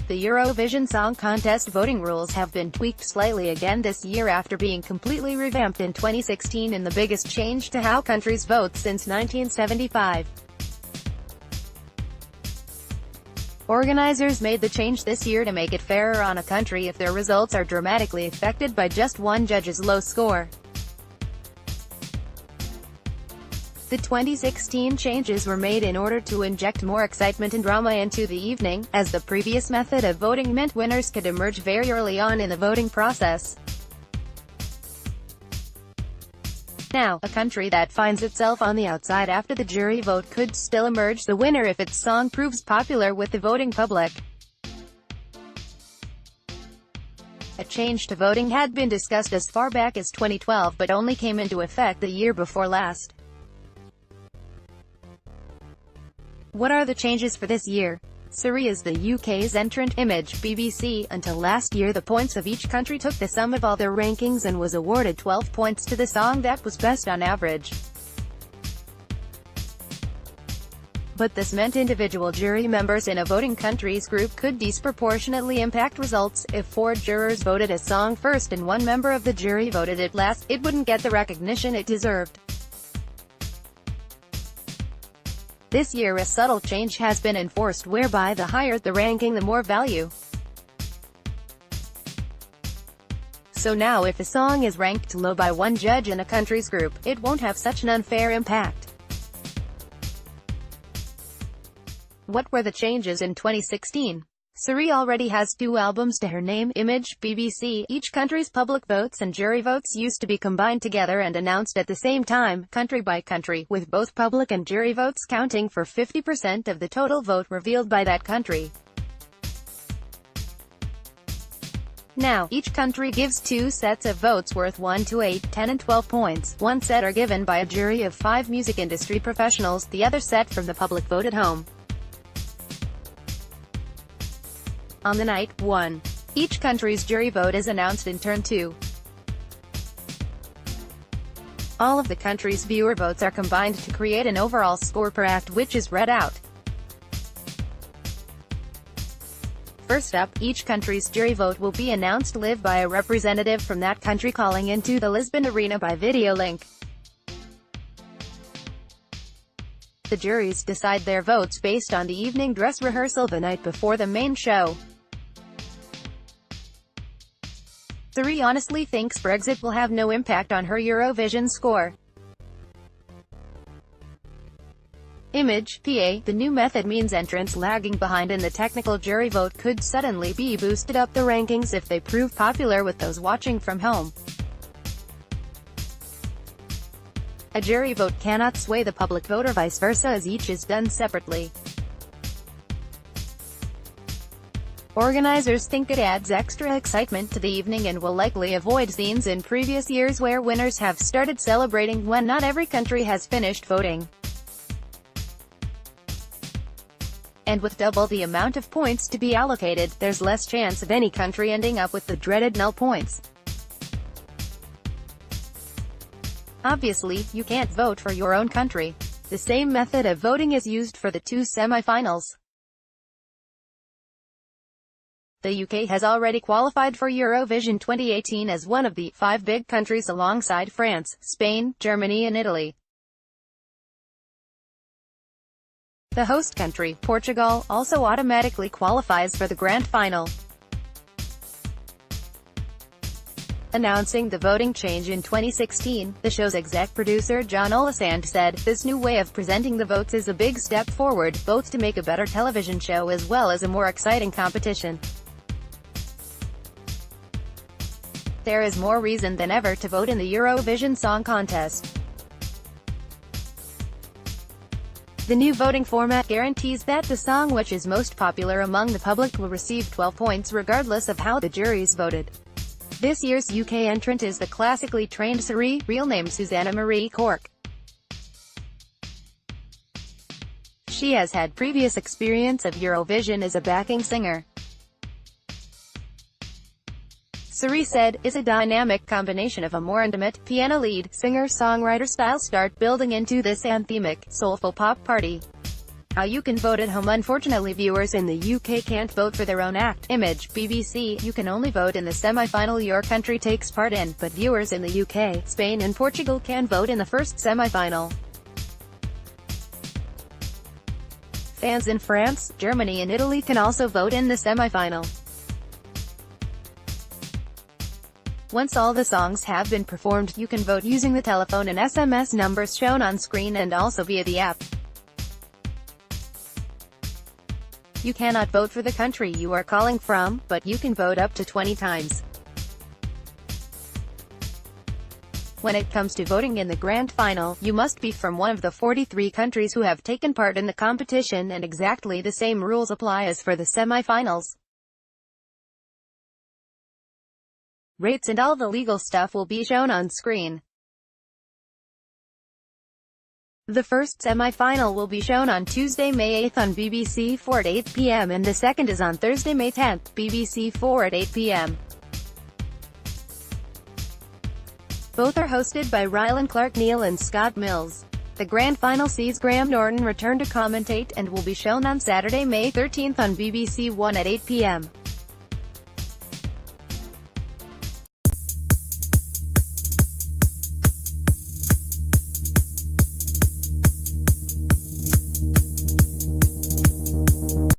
The Eurovision Song Contest voting rules have been tweaked slightly again this year after being completely revamped in 2016 in the biggest change to how countries vote since 1975. Organizers made the change this year to make it fairer on a country if their results are dramatically affected by just one judge's low score. The 2016 changes were made in order to inject more excitement and drama into the evening, as the previous method of voting meant winners could emerge very early on in the voting process. Now, a country that finds itself on the outside after the jury vote could still emerge the winner if its song proves popular with the voting public. A change to voting had been discussed as far back as 2012 but only came into effect the year before last. What are the changes for this year? Surrey is the UK's entrant, Image, BBC. Until last year the points of each country took the sum of all their rankings and was awarded 12 points to the song that was best on average. But this meant individual jury members in a voting country's group could disproportionately impact results. If 4 jurors voted a song first and 1 member of the jury voted it last, it wouldn't get the recognition it deserved. This year a subtle change has been enforced whereby the higher the ranking the more value. So now if a song is ranked low by one judge in a country's group, it won't have such an unfair impact. What were the changes in 2016? Surrey already has 2 albums to her name, Image, BBC. Each country's public votes and jury votes used to be combined together and announced at the same time, country by country, with both public and jury votes counting for 50% of the total vote revealed by that country. Now, each country gives 2 sets of votes worth 1 to 8, 10 and 12 points. One set are given by a jury of 5 music industry professionals, the other set from the public vote at home. On the night 1, each country's jury vote is announced in turn 2. All of the country's viewer votes are combined to create an overall score per act which is read out. First up, each country's jury vote will be announced live by a representative from that country calling into the Lisbon arena by video link. The juries decide their votes based on the evening dress rehearsal the night before the main show. Surrey honestly thinks Brexit will have no impact on her Eurovision score. Image, PA. The new method means entrants lagging behind in the technical jury vote could suddenly be boosted up the rankings if they prove popular with those watching from home. A jury vote cannot sway the public vote or vice versa, as each is done separately. Organizers think it adds extra excitement to the evening and will likely avoid scenes in previous years where winners have started celebrating when not every country has finished voting. And with double the amount of points to be allocated, there's less chance of any country ending up with the dreaded null points. Obviously, you can't vote for your own country. The same method of voting is used for the 2 semi-finals. The UK has already qualified for Eurovision 2018 as one of the 5 big countries alongside France, Spain, Germany and Italy. The host country, Portugal, also automatically qualifies for the grand final. Announcing the voting change in 2016, the show's exec producer John Olisand said, "This new way of presenting the votes is a big step forward, both to make a better television show as well as a more exciting competition. There is more reason than ever to vote in the Eurovision Song Contest." The new voting format guarantees that the song which is most popular among the public will receive 12 points regardless of how the juries voted. This year's UK entrant is the classically trained Surrey, real name Susanna Marie Cork. She has had previous experience of Eurovision as a backing singer. Surrey said, "Is a dynamic combination of a more intimate, piano lead, singer-songwriter style start building into this anthemic, soulful pop party. How you can vote at home. Unfortunately, viewers in the UK can't vote for their own act, image, BBC. You can only vote in the semi-final your country takes part in, but viewers in the UK, Spain and Portugal can vote in the first semi-final. Fans in France, Germany and Italy can also vote in the semi-final. Once all the songs have been performed, you can vote using the telephone and SMS numbers shown on screen and also via the app. You cannot vote for the country you are calling from, but you can vote up to 20 times. When it comes to voting in the grand final, you must be from one of the 43 countries who have taken part in the competition, and exactly the same rules apply as for the semi-finals. Rates and all the legal stuff will be shown on screen. The first semi-final will be shown on Tuesday, May 8th on BBC 4 at 8 p.m. and the second is on Thursday, May 10th, BBC 4 at 8 p.m. Both are hosted by Rylan Clark-Neal and Scott Mills. The grand final sees Graham Norton return to commentate, and will be shown on Saturday, May 13th on BBC 1 at 8 p.m.